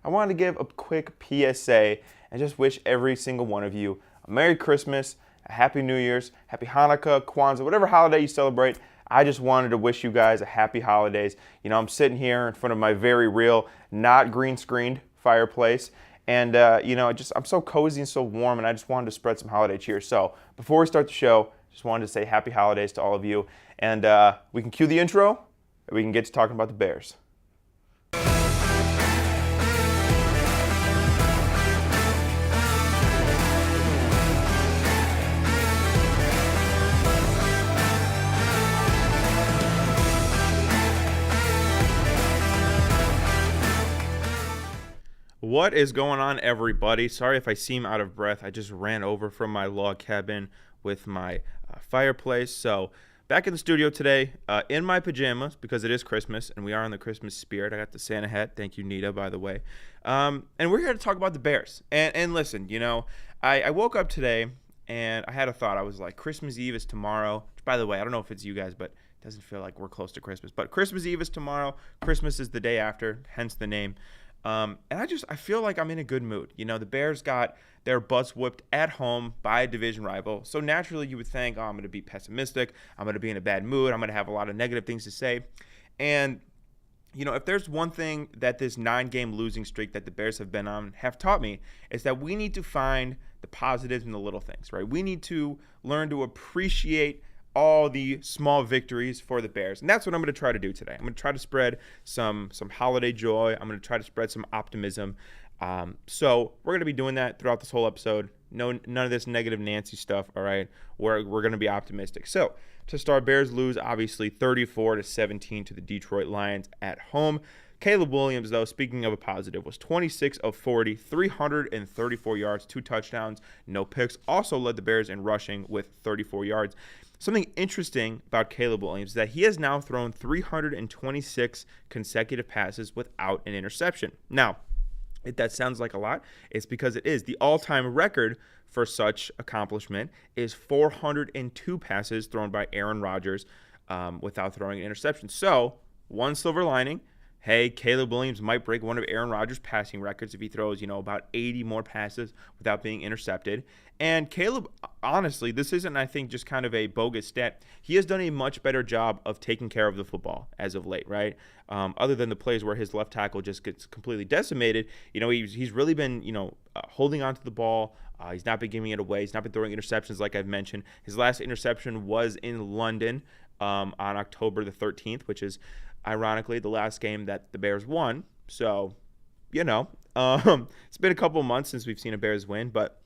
I wanted to give a quick PSA and just wish every single one of you a Merry Christmas, a Happy New Year's, Happy Hanukkah, Kwanzaa, whatever holiday you celebrate. I just wanted to wish you guys a happy holidays. You know, I'm sitting here in front of my very real, not green screened fireplace. And, I'm so cozy and so warm, and I just wanted to spread some holiday cheer. So before we start the show, just wanted to say happy holidays to all of you. And we can cue the intro, and we can get to talking about the Bears. What is going on, everybody? Sorry if I seem out of breath. I just ran over from my log cabin with my fireplace. So back in the studio today in my pajamas because it is Christmas and we are in the Christmas spirit. I got the Santa hat. Thank you, Nita, by the way. And we're here to talk about the Bears. And listen, I woke up today and I had a thought. I was like, Christmas Eve is tomorrow. Which, by the way, I don't know if it's you guys, but it doesn't feel like we're close to Christmas. But Christmas Eve is tomorrow. Christmas is the day after, hence the name. And I feel like I'm in a good mood. The Bears got their butts whipped at home by a division rival. So naturally you would think, I'm going to be pessimistic. I'm going to be in a bad mood. I'm going to have a lot of negative things to say. And, if there's one thing that this 9-game losing streak that the Bears have been on have taught me, is that we need to find the positives in the little things, right? We need to learn to appreciate all the small victories for the Bears. And that's what I'm going to try to do today. I'm going to try to spread some holiday joy. I'm going to try to spread some optimism. So we're going to be doing that throughout this whole episode. None of this negative Nancy stuff, all right? We're going to be optimistic. So to start, Bears lose, obviously, 34-17 to the Detroit Lions at home. Caleb Williams, though, speaking of a positive, was 26 of 40, 334 yards, 2 touchdowns, no picks. Also led the Bears in rushing with 34 yards. Something interesting about Caleb Williams is that he has now thrown 326 consecutive passes without an interception. Now, if that sounds like a lot, it's because it is. The all-time record for such accomplishment is 402 passes thrown by Aaron Rodgers without throwing an interception. So, one silver lining. Hey, Caleb Williams might break one of Aaron Rodgers' passing records if he throws, about 80 more passes without being intercepted. And Caleb, honestly, this isn't, I think, just kind of a bogus stat. He has done a much better job of taking care of the football as of late, right? Other than the plays where his left tackle just gets completely decimated, he's really been, holding on to the ball. He's not been giving it away. He's not been throwing interceptions like I've mentioned. His last interception was in London on October the 13th, which is ironically the last game that the Bears won. So, it's been a couple months since we've seen a Bears win, but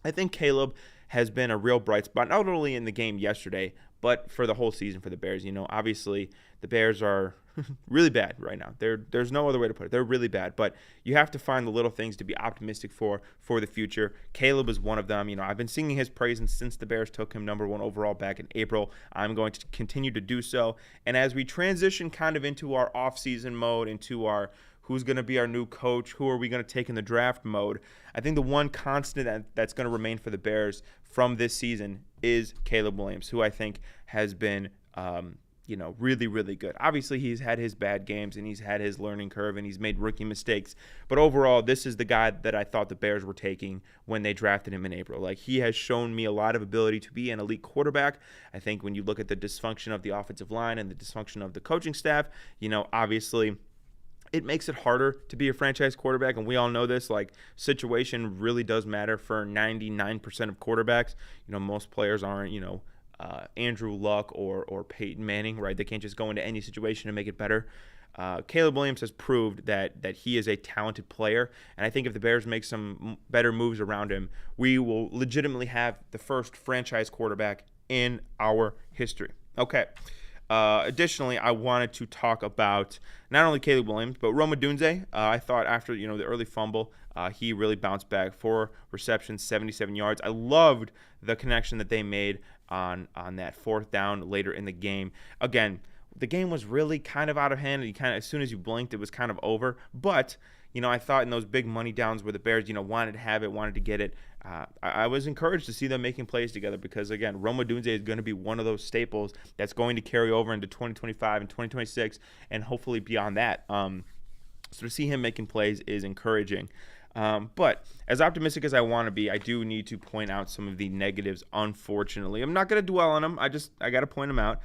I think Caleb has been a real bright spot, not only in the game yesterday, but for the whole season for the Bears. Obviously the Bears are really bad right now. There's no other way to put it. They're really bad, but you have to find the little things to be optimistic for the future. Caleb is one of them. I've been singing his praises since the Bears took him number 1 overall back in April. I'm going to continue to do so. And as we transition kind of into our off-season mode, into our who's going to be our new coach, who are we going to take in the draft mode, I think the one constant that's going to remain for the Bears from this season is Caleb Williams, who I think has been really, really good. Obviously, he's had his bad games and he's had his learning curve and he's made rookie mistakes. But overall, this is the guy that I thought the Bears were taking when they drafted him in April. Like, he has shown me a lot of ability to be an elite quarterback. I think when you look at the dysfunction of the offensive line and the dysfunction of the coaching staff, obviously it makes it harder to be a franchise quarterback, and we all know this. Like, situation really does matter for 99% of quarterbacks. Most players aren't, Andrew Luck or Peyton Manning, right? They can't just go into any situation and make it better. Caleb Williams has proved that he is a talented player, and I think if the Bears make some better moves around him, we will legitimately have the first franchise quarterback in our history. Okay. Additionally, I wanted to talk about not only Caleb Williams, but Rome Odunze. I thought after the early fumble, he really bounced back. 4 receptions, 77 yards. I loved the connection that they made on that 4th down later in the game. Again, the game was really kind of out of hand. And as soon as you blinked, it was kind of over. But I thought in those big money downs where the Bears, wanted to have it, wanted to get it, I was encouraged to see them making plays together because, again, Rome Odunze is going to be one of those staples that's going to carry over into 2025 and 2026 and hopefully beyond that. So to see him making plays is encouraging. But as optimistic as I want to be, I do need to point out some of the negatives, unfortunately. I'm not going to dwell on them. I got to point them out.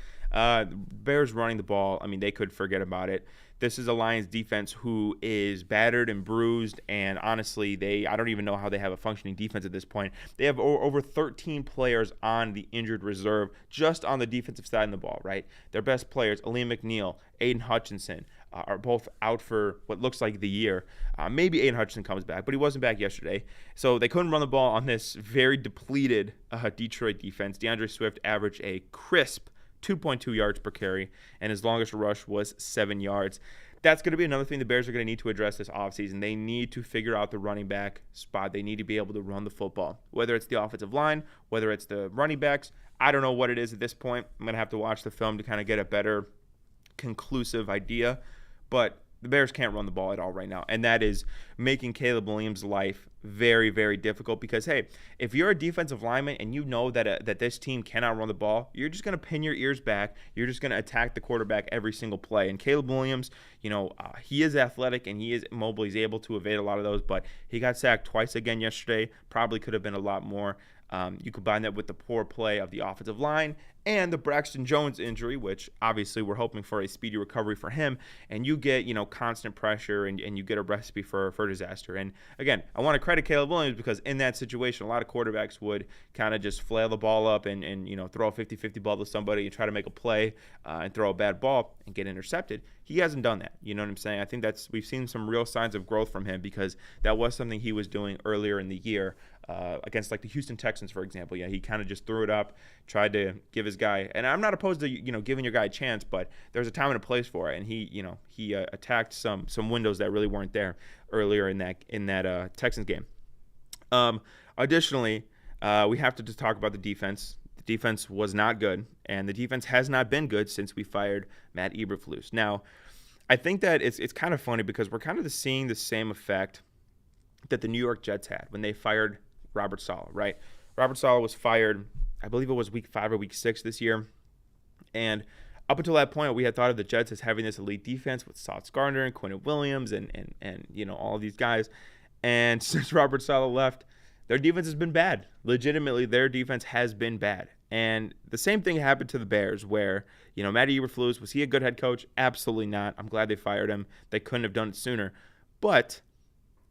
Bears running the ball, I mean, they could forget about it. This is a Lions defense who is battered and bruised, and honestly, I don't even know how they have a functioning defense at this point. They have over 13 players on the injured reserve just on the defensive side of the ball, right? Their best players, Aleem McNeil, Aiden Hutchinson, are both out for what looks like the year. Maybe Aiden Hutchinson comes back, but he wasn't back yesterday. So they couldn't run the ball on this very depleted Detroit defense. DeAndre Swift averaged a crisp 2.2 yards per carry, and his longest rush was 7 yards. That's going to be another thing the Bears are going to need to address this offseason. They need to figure out the running back spot. They need to be able to run the football, whether it's the offensive line, whether it's the running backs. I don't know what it is at this point. I'm going to have to watch the film to kind of get a better conclusive idea, but the Bears can't run the ball at all right now, and that is making Caleb Williams' life very, very difficult because, hey, if you're a defensive lineman and you know that this team cannot run the ball, you're just going to pin your ears back. You're just going to attack the quarterback every single play. And Caleb Williams, he is athletic and he is mobile. He's able to evade a lot of those, but he got sacked twice again yesterday. Probably could have been a lot more. You combine that with the poor play of the offensive line and the Braxton Jones injury, which obviously we're hoping for a speedy recovery for him, and you get, constant pressure and you get a recipe for disaster. And again, I want to credit Caleb Williams because in that situation, a lot of quarterbacks would kind of just flail the ball up and throw a 50-50 ball to somebody and try to make a play and throw a bad ball and get intercepted. He hasn't done that. You know what I'm saying? I think we've seen some real signs of growth from him because that was something he was doing earlier in the year against like the Houston Texans, for example. Yeah, he kind of just threw it up, tried to give his guy, and I'm not opposed to giving your guy a chance, but there's a time and a place for it, and he attacked some windows that really weren't there earlier in that Texans game. Additionally, we have to just talk about the defense. The defense was not good, and the defense has not been good since we fired Matt Eberflus. Now, I think that it's kind of funny because we're kind of seeing the same effect that the New York Jets had when they fired Robert Saleh, right? Robert Saleh was fired, I believe it was week 5 or week 6 this year. And up until that point, we had thought of the Jets as having this elite defense with Sauce Gardner and Quinnen Williams and all of these guys. And since Robert Saleh left, their defense has been bad. Legitimately, their defense has been bad. And the same thing happened to the Bears where, Matt Eberflus, was he a good head coach? Absolutely not. I'm glad they fired him. They couldn't have done it sooner. But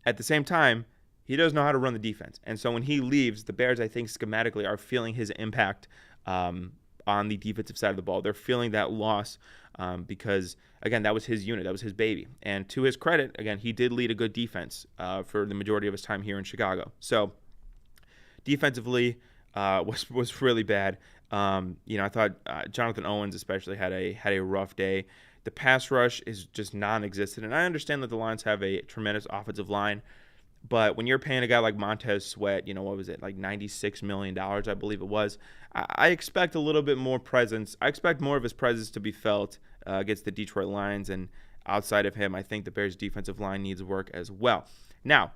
at the same time, he doesn't know how to run the defense. And so when he leaves, the Bears, I think, schematically are feeling his impact on the defensive side of the ball. They're feeling that loss because, again, that was his unit. That was his baby. And to his credit, again, he did lead a good defense for the majority of his time here in Chicago. So defensively was really bad. I thought Jonathan Owens especially had a rough day. The pass rush is just non-existent. And I understand that the Lions have a tremendous offensive line, but when you're paying a guy like Montez Sweat, what was it, like $96 million, I believe it was, I expect a little bit more presence. I expect more of his presence to be felt against the Detroit Lions. And outside of him, I think the Bears' defensive line needs work as well. Now,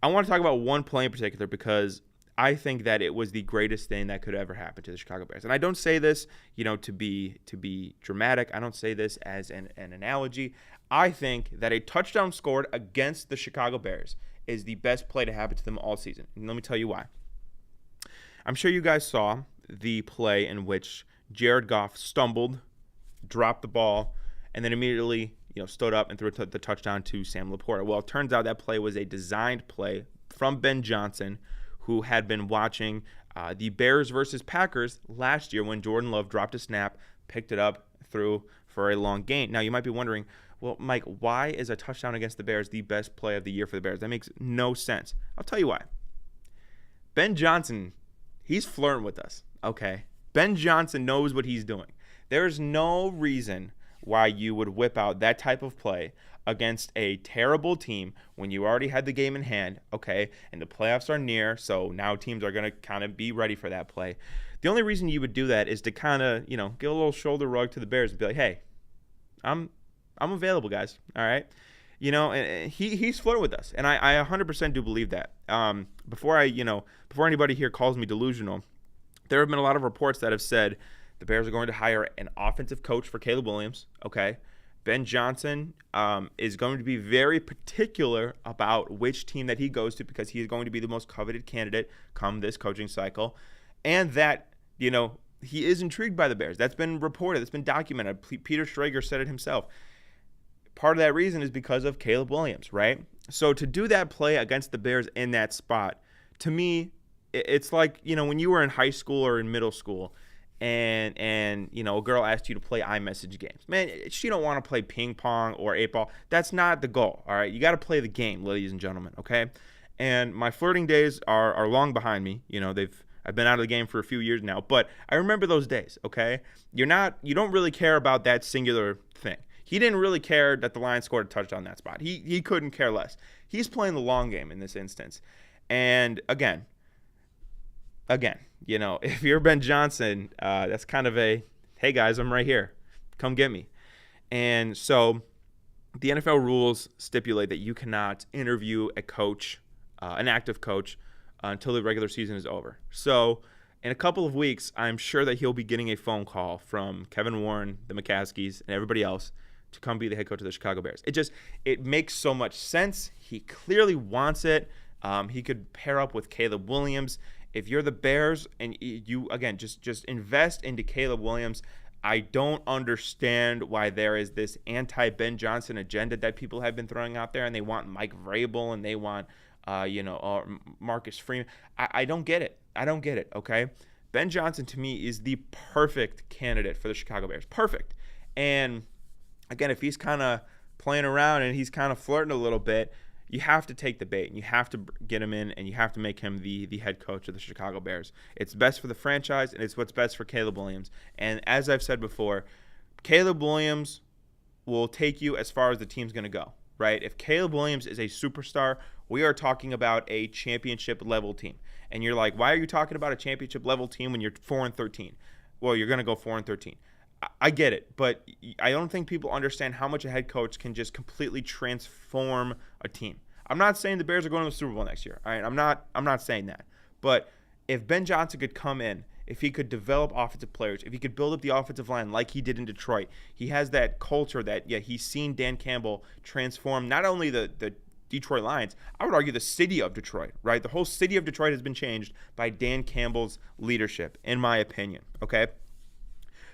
I want to talk about one play in particular because I think that it was the greatest thing that could ever happen to the Chicago Bears. And I don't say this, to be dramatic. I don't say this as an analogy. I think that a touchdown scored against the Chicago Bears is the best play to happen to them all season. And let me tell you why. I'm sure you guys saw the play in which Jared Goff stumbled, dropped the ball, and then immediately, stood up and threw the touchdown to Sam Laporta. Well, it turns out that play was a designed play from Ben Johnson, who had been watching the Bears versus Packers last year when Jordan Love dropped a snap, picked it up, threw for a long gain. Now, you might be wondering, well, Mike, why is a touchdown against the Bears the best play of the year for the Bears? That makes no sense. I'll tell you why. Ben Johnson, he's flirting with us, okay? Ben Johnson knows what he's doing. There's no reason why you would whip out that type of play against a terrible team when you already had the game in hand, okay? And the playoffs are near, so now teams are going to kind of be ready for that play. The only reason you would do that is to kind of, give a little shoulder rug to the Bears and be like, hey, I'm available, guys. All right. And he's flirting with us. And I 100% do believe that. Before anybody here calls me delusional, there have been a lot of reports that have said the Bears are going to hire an offensive coach for Caleb Williams. Okay. Ben Johnson is going to be very particular about which team that he goes to, because he is going to be the most coveted candidate come this coaching cycle. And that, he is intrigued by the Bears. That's been reported. That's been documented. Peter Schrager said it himself. Part of that reason is because of Caleb Williams, right? So to do that play against the Bears in that spot, to me, it's like, when you were in high school or in middle school and a girl asked you to play iMessage games. Man, she don't want to play ping pong or 8-ball. That's not the goal, all right? You got to play the game, ladies and gentlemen, okay? And my flirting days are long behind me. I've been out of the game for a few years now, but I remember those days, okay? You don't really care about that singular thing. He didn't really care that the Lions scored a touchdown that spot. He couldn't care less. He's playing the long game in this instance. And again, if you're Ben Johnson, that's kind of a, hey guys, I'm right here. Come get me. And so the NFL rules stipulate that you cannot interview a coach, an active coach, until the regular season is over. So in a couple of weeks, I'm sure that he'll be getting a phone call from Kevin Warren, the McCaskies, and everybody else to come be the head coach of the Chicago Bears. It makes so much sense. He clearly wants it. He could pair up with Caleb Williams. If you're the Bears and you, again, just invest into Caleb Williams, I don't understand why there is this anti-Ben Johnson agenda that people have been throwing out there, and they want Mike Vrabel and they want Marcus Freeman. I don't get it. Okay? Ben Johnson, to me, is the perfect candidate for the Chicago Bears. Perfect. And again, if he's kind of playing around and he's kind of flirting a little bit, you have to take the bait and you have to get him in and you have to make him the head coach of the Chicago Bears. It's best for the franchise and it's what's best for Caleb Williams. And as I've said before, Caleb Williams will take you as far as the team's going to go, right? If Caleb Williams is a superstar, we are talking about a championship level team. And you're like, why are you talking about a championship level team when you're 4-13? Well, you're going to go 4-13. I get it, but I don't think people understand how much a head coach can just completely transform a team. I'm not saying the Bears are going to the Super Bowl next year. All right, I'm not saying that. But if Ben Johnson could come in, if he could develop offensive players, if he could build up the offensive line like he did in Detroit, he has that culture that, he's seen Dan Campbell transform not only the Detroit Lions, I would argue the city of Detroit, right? The whole city of Detroit has been changed by Dan Campbell's leadership, in my opinion, okay?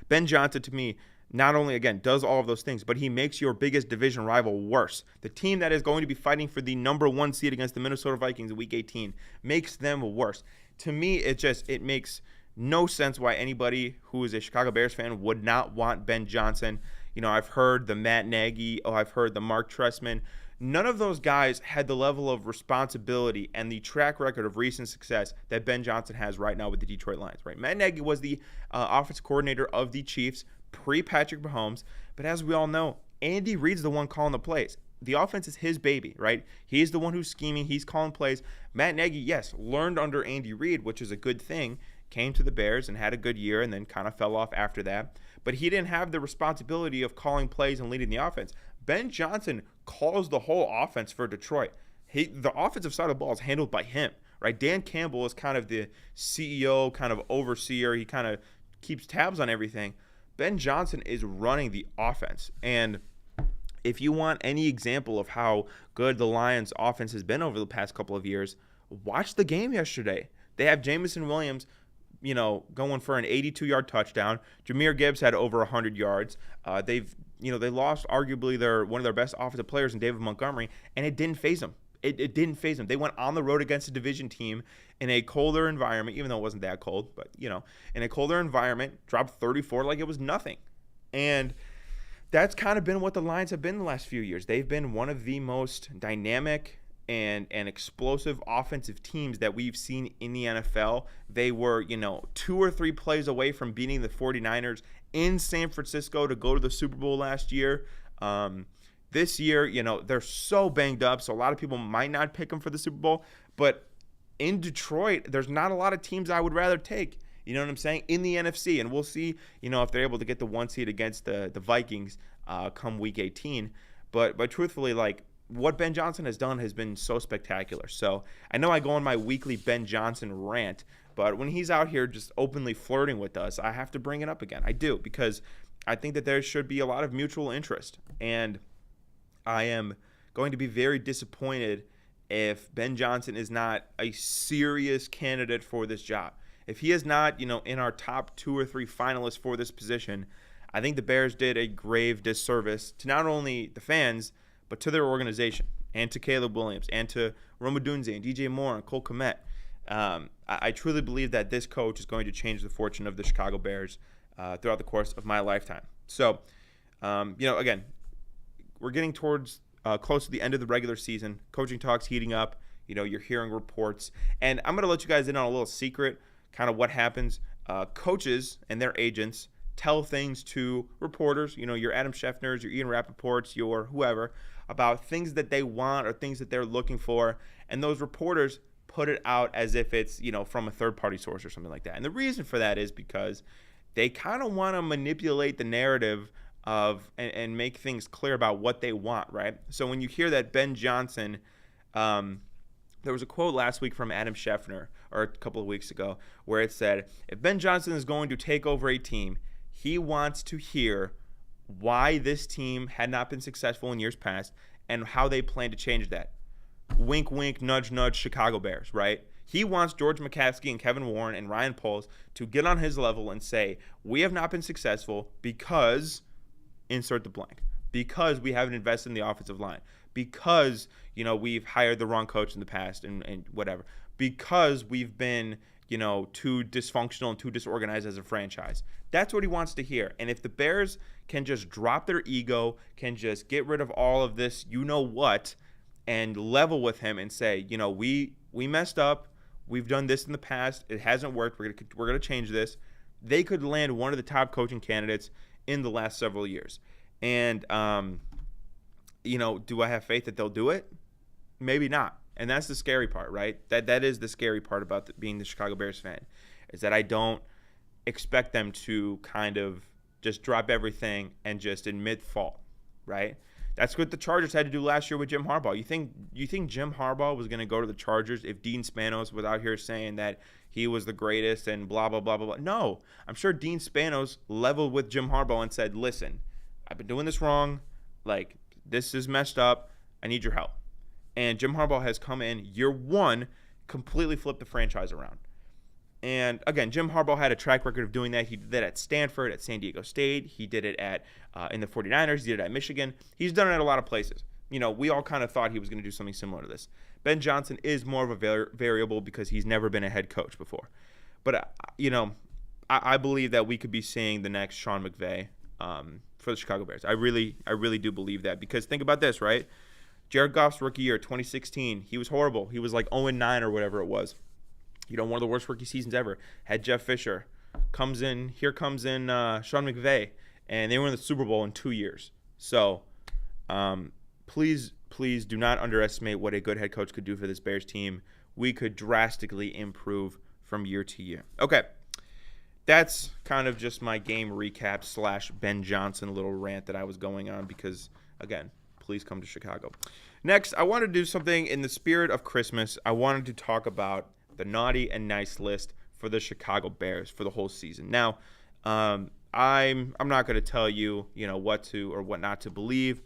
Ben Johnson, to me, not only, again, does all of those things, but he makes your biggest division rival worse. The team that is going to be fighting for the number 1 seed against the Minnesota Vikings in Week 18 makes them worse. To me, it makes no sense why anybody who is a Chicago Bears fan would not want Ben Johnson. I've heard the Matt Nagy, I've heard the Mark Trestman. None of those guys had the level of responsibility and the track record of recent success that Ben Johnson has right now with the Detroit Lions, right? Matt Nagy was the offensive coordinator of the Chiefs pre-Patrick Mahomes, but as we all know, Andy Reid's the one calling the plays. The offense is his baby, right? He's the one who's scheming. He's calling plays. Matt Nagy, yes, learned under Andy Reid, which is a good thing, came to the Bears and had a good year and then kind of fell off after that. But he didn't have the responsibility of calling plays and leading the offense. Ben Johnson calls the whole offense for Detroit. The offensive side of the ball is handled by him, right? Dan Campbell is kind of the CEO, kind of overseer. He kind of keeps tabs on everything. Ben Johnson is running the offense. And if you want any example of how good the Lions offense has been over the past couple of years, watch the game yesterday. They have Jamison Williams, going for an 82-yard touchdown. Jahmyr Gibbs had over 100 yards. They lost arguably one of their best offensive players in David Montgomery, and it didn't faze them. It didn't faze them. They went on the road against a division team in a colder environment, even though it wasn't that cold, but, in a colder environment, dropped 34 like it was nothing. And that's kind of been what the Lions have been the last few years. They've been one of the most dynamic and explosive offensive teams that we've seen in the NFL. They were, 2 or 3 plays away from beating the 49ers in San Francisco to go to the Super Bowl last year. This year, they're so banged up, so a lot of people might not pick them for the Super Bowl. But in Detroit, there's not a lot of teams I would rather take, you know what I'm saying, in the NFC. And we'll see, if they're able to get the 1 seed against the Vikings come Week 18. But truthfully, what Ben Johnson has done has been so spectacular. So I know I go on my weekly Ben Johnson rant, but when he's out here just openly flirting with us, I have to bring it up again. I do, because I think that there should be a lot of mutual interest. And I am going to be very disappointed if Ben Johnson is not a serious candidate for this job. If he is not, in our top 2 or 3 finalists for this position, I think the Bears did a grave disservice to not only the fans, but to their organization and to Caleb Williams and to Rome Odunze and DJ Moore and Cole Kmet. I truly believe that this coach is going to change the fortune of the Chicago Bears throughout the course of my lifetime. So, again, we're getting towards close to the end of the regular season. Coaching talks heating up. You're hearing reports. And I'm going to let you guys in on a little secret, kind of what happens. Coaches and their agents tell things to reporters, your Adam Schefter's, your Ian Rappaport's, your whoever, about things that they want or things that they're looking for. And those reporters put it out as if it's, from a third-party source or something like that. And the reason for that is because they kind of want to manipulate the narrative of and make things clear about what they want, right? So when you hear that Ben Johnson, there was a quote last week from Adam Schefter, or a couple of weeks ago, where it said, if Ben Johnson is going to take over a team, he wants to hear why this team had not been successful in years past and how they plan to change that. Wink, wink, nudge, nudge, Chicago Bears, right? He wants George McCaskey and Kevin Warren and Ryan Poles to get on his level and say, we have not been successful because, insert the blank, because we haven't invested in the offensive line, because, we've hired the wrong coach in the past and whatever, because we've been, too dysfunctional and too disorganized as a franchise. That's what he wants to hear. And if the Bears can just drop their ego, can just get rid of all of this, what, and level with him and say, we messed up. We've done this in the past. It hasn't worked. We're gonna change this. They could land one of the top coaching candidates in the last several years. And, do I have faith that they'll do it? Maybe not. And that's the scary part, right? That is the scary part about being the Chicago Bears fan, is that I don't expect them to kind of just drop everything and just admit fault, right? That's what the Chargers had to do last year with Jim Harbaugh. You think Jim Harbaugh was going to go to the Chargers if Dean Spanos was out here saying that he was the greatest and blah, blah, blah, blah, blah? No. I'm sure Dean Spanos leveled with Jim Harbaugh and said, listen, I've been doing this wrong. Like, this is messed up. I need your help. And Jim Harbaugh has come in year one, completely flipped the franchise around. And again, Jim Harbaugh had a track record of doing that. He did that at Stanford, at San Diego State. He did it at in the 49ers. He did it at Michigan. He's done it at a lot of places. We all kind of thought he was going to do something similar to this. Ben Johnson is more of a variable because he's never been a head coach before. But, I believe that we could be seeing the next Sean McVay for the Chicago Bears. I really do believe that, because think about this, right? Jared Goff's rookie year, 2016, he was horrible. He was like 0-9 or whatever it was. One of the worst rookie seasons ever. Had Jeff Fisher. Here comes in Sean McVay. And they won the Super Bowl in 2 years. So, please do not underestimate what a good head coach could do for this Bears team. We could drastically improve from year to year. Okay. That's kind of just my game recap / Ben Johnson little rant that I was going on because, again, please come to Chicago. Next, I want to do something in the spirit of Christmas. I wanted to talk about the naughty and nice list for the Chicago Bears for the whole season. Now, I'm not going to tell you, what to or what not to believe,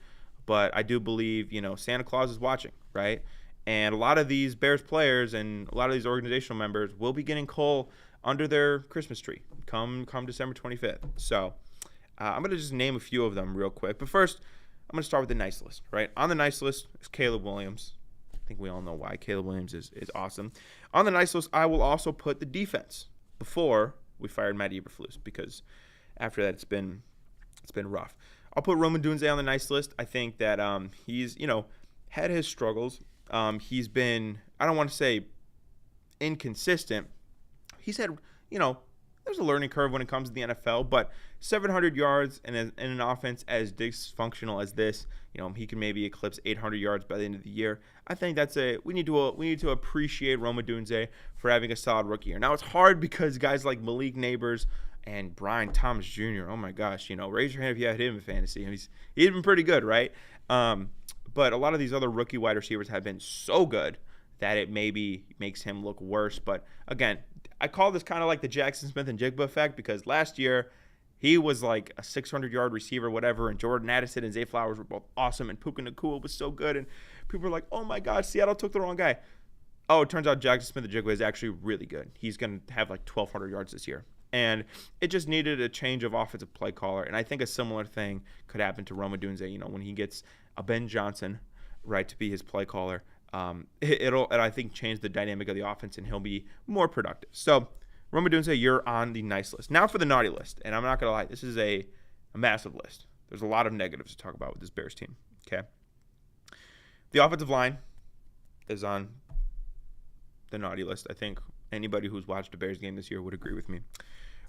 but I do believe, Santa Claus is watching, right? And a lot of these Bears players and a lot of these organizational members will be getting coal under their Christmas tree come December 25th. So I'm going to just name a few of them real quick. But first, I'm going to start with the nice list, right? On the nice list is Caleb Williams. I think we all know why. Caleb Williams is awesome. On the nice list, I will also put the defense before we fired Matt Eberflus, because after that it's been rough. I'll put Rome Odunze on the nice list. I think that he's, had his struggles. He's been, I don't want to say inconsistent. He's had, there's a learning curve when it comes to the NFL, but 700 yards in an offense as dysfunctional as this, he can maybe eclipse 800 yards by the end of the year. I think we need to appreciate Rome Odunze for having a solid rookie year. Now, it's hard because guys like Malik Neighbors and Brian Thomas Jr., oh my gosh, raise your hand if you had him in fantasy. He's been pretty good, right? But a lot of these other rookie wide receivers have been so good that it maybe makes him look worse. But again, I call this kind of like the Jackson Smith and Jigba effect, because last year He was like a 600-yard receiver, whatever, and Jordan Addison and Zay Flowers were both awesome, and Puka Nacua was so good, and people were like, oh my God, Seattle took the wrong guy. Oh, it turns out Jackson Smith-Njigba is actually really good. He's going to have like 1,200 yards this year. And it just needed a change of offensive play caller. And I think a similar thing could happen to Rome Odunze, when he gets a Ben Johnson, right, to be his play caller. It'll, I think, change the dynamic of the offense, and he'll be more productive. So, Rome Odunze, you're on the nice list. Now for the naughty list. And I'm not going to lie, this is a massive list. There's a lot of negatives to talk about with this Bears team. Okay. The offensive line is on the naughty list. I think anybody who's watched a Bears game this year would agree with me.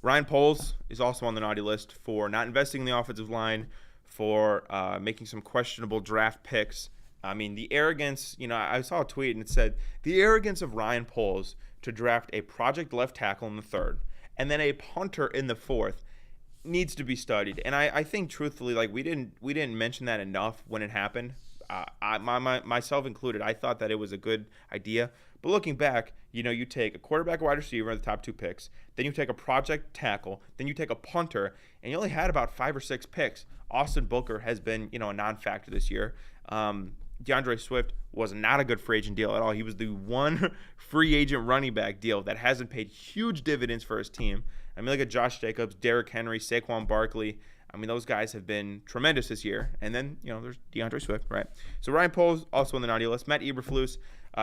Ryan Poles is also on the naughty list for not investing in the offensive line, for making some questionable draft picks. I mean, the arrogance, I saw a tweet and it said, the arrogance of Ryan Poles to draft a project left tackle in the third and then a punter in the fourth needs to be studied. And I think truthfully, like we didn't mention that enough when it happened. Myself included, I thought that it was a good idea. But looking back, you take a quarterback, wide receiver in the top 2 picks, then you take a project tackle, then you take a punter, and you only had about 5 or 6 picks. Austin Booker has been, a non-factor this year. DeAndre Swift was not a good free agent deal at all. He was the one free agent running back deal that hasn't paid huge dividends for his team. I mean, look at Josh Jacobs, Derrick Henry, Saquon Barkley. I mean, those guys have been tremendous this year. And then, there's DeAndre Swift, right? So Ryan Poles also on the naughty list. Matt Eberflus,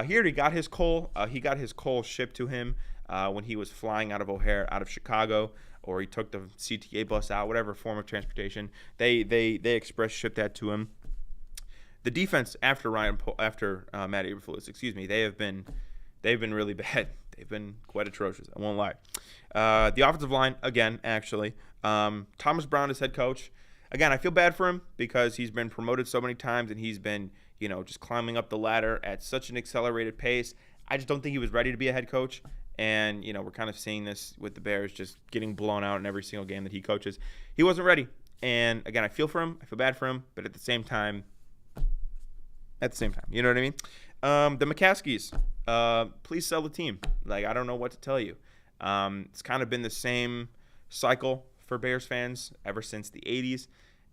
he already got his coal. He got his coal shipped to him when he was flying out of O'Hare, out of Chicago, or he took the CTA bus out, whatever form of transportation. They express shipped that to him. The defense after Matt Eberflus, they've been really bad. They've been quite atrocious. I won't lie. The offensive line, again, actually. Thomas Brown is head coach. Again, I feel bad for him because he's been promoted so many times and he's been, just climbing up the ladder at such an accelerated pace. I just don't think he was ready to be a head coach. And, we're kind of seeing this with the Bears just getting blown out in every single game that he coaches. He wasn't ready. And, again, I feel for him. I feel bad for him. But at the same time, you know what I mean? The McCaskies, please sell the team. Like, I don't know what to tell you. It's kind of been the same cycle for Bears fans ever since the 80s.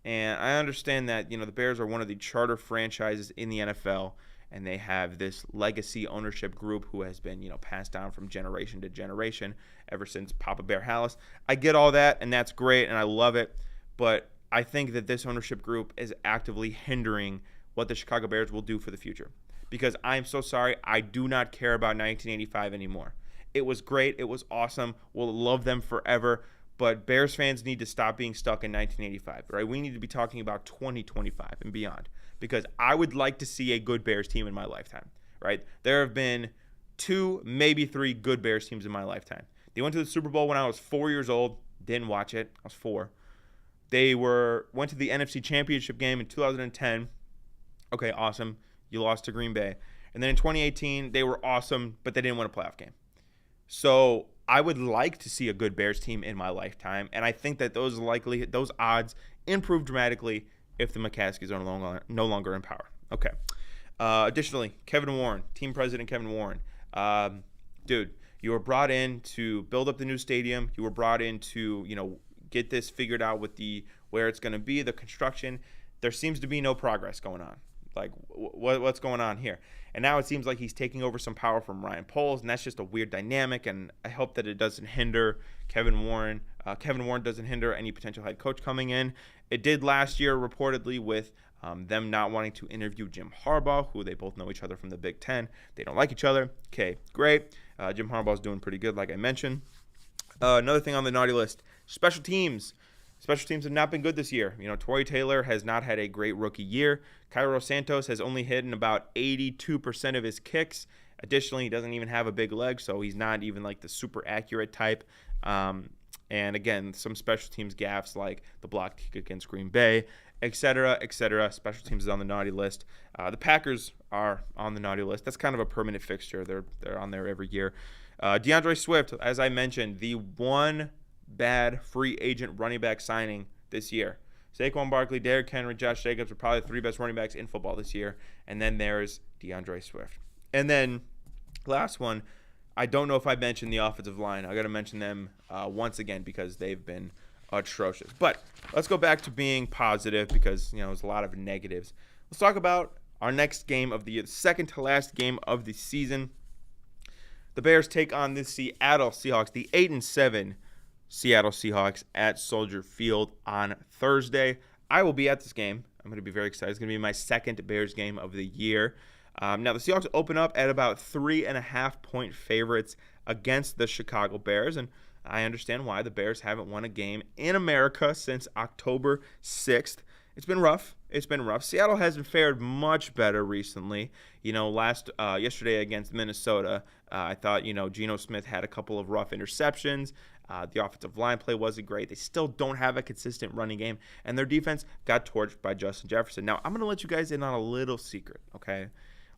And I understand that, the Bears are one of the charter franchises in the NFL, and they have this legacy ownership group who has been, passed down from generation to generation ever since Papa Bear Hallis. I get all that, and that's great, and I love it. But I think that this ownership group is actively hindering what the Chicago Bears will do for the future. Because I'm so sorry, I do not care about 1985 anymore. It was great. It was awesome. We'll love them forever. But Bears fans need to stop being stuck in 1985, right? We need to be talking about 2025 and beyond. Because I would like to see a good Bears team in my lifetime, right? There have been 2, maybe 3 good Bears teams in my lifetime. They went to the Super Bowl when I was 4 years old. Didn't watch it. I was 4. They went to the NFC Championship game in 2010. Okay, awesome. You lost to Green Bay. And then in 2018, they were awesome, but they didn't win a playoff game. So I would like to see a good Bears team in my lifetime, and I think that those odds improve dramatically if the McCaskies are no longer in power. Okay. Additionally, Kevin Warren, team president Kevin Warren. Dude, you were brought in to build up the new stadium. You were brought in to, get this figured out with where it's going to be, the construction. There seems to be no progress going on. Like, what's going on here? And now it seems like he's taking over some power from Ryan Poles, and that's just a weird dynamic, and I hope that it doesn't hinder Kevin Warren. Kevin Warren doesn't hinder any potential head coach coming in. It did last year, reportedly, with them not wanting to interview Jim Harbaugh, who they both know each other from the Big Ten. They don't like each other. Okay, great. Jim Harbaugh's doing pretty good, like I mentioned. Another thing on the naughty list, special teams. Special teams have not been good this year. Torrey Taylor has not had a great rookie year. Cairo Santos has only hit in about 82% of his kicks. Additionally, he doesn't even have a big leg, so he's not even like the super accurate type. And again, some special teams gaffes like the block kick against Green Bay, etc., etc. Special teams is on the naughty list. The Packers are on the naughty list. That's kind of a permanent fixture. They're on there every year. DeAndre Swift, as I mentioned, the one bad free agent running back signing this year. Saquon Barkley, Derrick Henry, Josh Jacobs are probably the 3 best running backs in football this year. And then there's DeAndre Swift. And then last one, I don't know if I mentioned the offensive line. I got to mention them once again because they've been atrocious. But let's go back to being positive because, there's a lot of negatives. Let's talk about our next game of the year, the second to last game of the season. The Bears take on the Seattle Seahawks, the 8-7 Seattle Seahawks at Soldier Field on Thursday. I will be at this game. I'm going to be very excited. It's going to be my second Bears game of the year. Now, the Seahawks open up at about 3.5-point favorites against the Chicago Bears, and I understand why. The Bears haven't won a game in America since October 6th. It's been rough. Seattle hasn't fared much better recently. Yesterday against Minnesota, I thought, Geno Smith had a couple of rough interceptions. The offensive line play wasn't great. They still don't have a consistent running game, and their defense got torched by Justin Jefferson. Now, I'm going to let you guys in on a little secret, okay?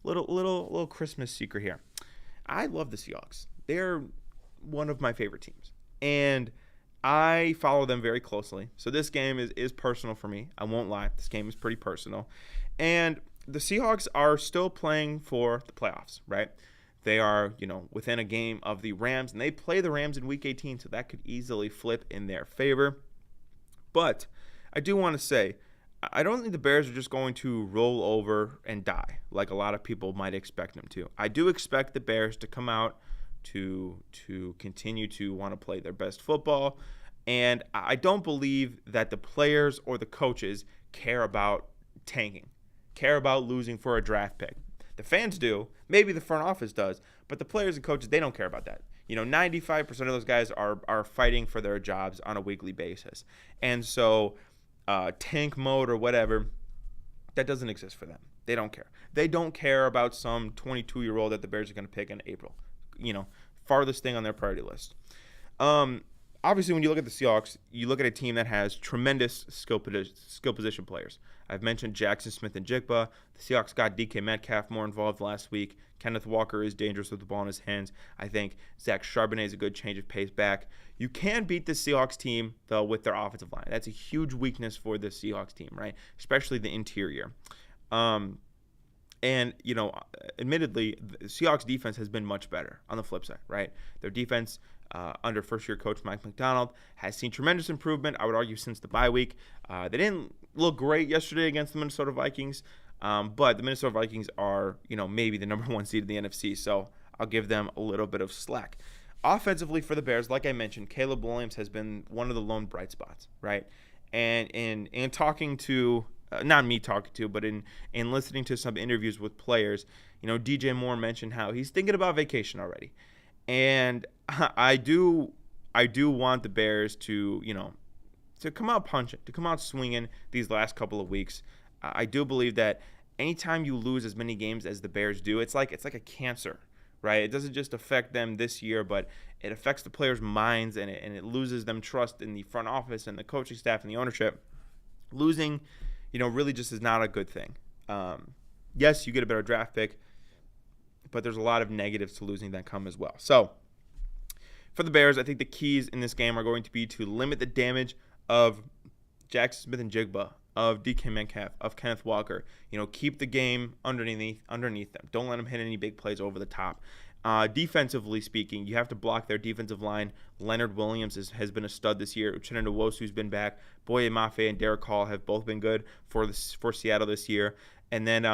Little Christmas secret here. I love the Seahawks. They're one of my favorite teams, and I follow them very closely. So this game is personal for me. I won't lie. This game is pretty personal. And the Seahawks are still playing for the playoffs, right? They are, within a game of the Rams, and they play the Rams in Week 18, so that could easily flip in their favor. But I do want to say, I don't think the Bears are just going to roll over and die like a lot of people might expect them to. I do expect the Bears to come out to continue to want to play their best football, and I don't believe that the players or the coaches care about tanking, care about losing for a draft pick. The fans do, maybe the front office does, but the players and coaches, they don't care about that. 95% of those guys are fighting for their jobs on a weekly basis, and so tank mode or whatever, that doesn't exist for them. They don't care. They don't care about some 22-year-old that the Bears are going to pick in April. Farthest thing on their priority list. Obviously, when you look at the Seahawks, you look at a team that has tremendous skill position players. I've mentioned Jackson Smith-Njigba. The Seahawks got DK Metcalf more involved last week. Kenneth Walker is dangerous with the ball in his hands. I think Zach Charbonnet is a good change of pace back. You can beat the Seahawks team, though, with their offensive line. That's a huge weakness for the Seahawks team, right? Especially the interior. And, admittedly, the Seahawks defense has been much better on the flip side, right? Their defense under first-year coach Mike Macdonald has seen tremendous improvement, I would argue, since the bye week. They didn't look great yesterday against the Minnesota Vikings, but the Minnesota Vikings are, maybe the number one seed in the NFC, so I'll give them a little bit of slack. Offensively for the Bears, like I mentioned, Caleb Williams has been one of the lone bright spots, right? And in talking to not me talking to, but in listening to some interviews with players, DJ Moore mentioned how he's thinking about vacation already. And I do want the Bears to come out punching, to come out swinging these last couple of weeks. I do believe that anytime you lose as many games as the Bears do, it's like a cancer, right? It doesn't just affect them this year, but it affects the players' minds, and it loses them trust in the front office and the coaching staff and the ownership. Losing really just is not a good thing. Yes, you get a better draft pick, but there's a lot of negatives to losing that come as well. So, for the Bears, I think the keys in this game are going to be to limit the damage of Jackson Smith-Njigba, of DK Metcalf, of Kenneth Walker. Keep the game underneath them. Don't let them hit any big plays over the top. Defensively speaking, you have to block their defensive line. Leonard Williams has been a stud this year. Uchenna Nwosu's been back. Boye Mafe and Derek Hall have both been good for Seattle this year. And then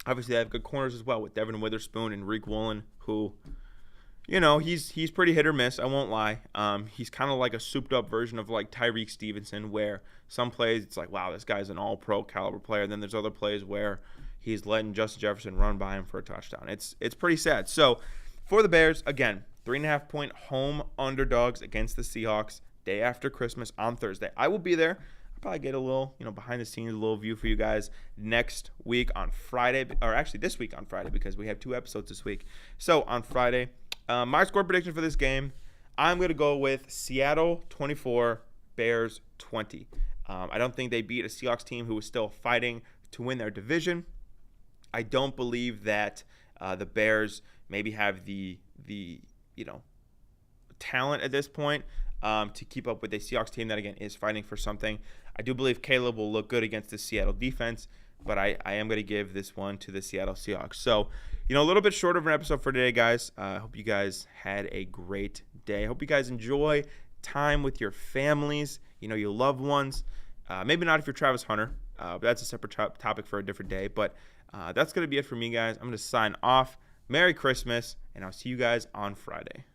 obviously they have good corners as well with Devin Witherspoon and Reek Woolen, who, he's pretty hit or miss, I won't lie. He's kind of like a souped-up version of like Tyreek Stevenson, where some plays it's like, wow, this guy's an all-pro caliber player. And then there's other plays where he's letting Justin Jefferson run by him for a touchdown. It's pretty sad. So for the Bears, again, 3.5-point home underdogs against the Seahawks day after Christmas on Thursday. I will be there. I'll probably get a little, behind the scenes, a little view for you guys next week on Friday, or actually this week on Friday, because we have 2 episodes this week. So on Friday, my score prediction for this game, I'm going to go with Seattle 24, Bears 20. I don't think they beat a Seahawks team who is still fighting to win their division. I don't believe that the Bears maybe have the talent at this point to keep up with a Seahawks team that, again, is fighting for something. I do believe Caleb will look good against the Seattle defense, but I am going to give this one to the Seattle Seahawks. So, a little bit shorter of an episode for today, guys. I hope you guys had a great day. I hope you guys enjoy time with your families, your loved ones. Maybe not if you're Travis Hunter. But that's a separate topic for a different day. But that's going to be it for me, guys. I'm going to sign off. Merry Christmas, and I'll see you guys on Friday.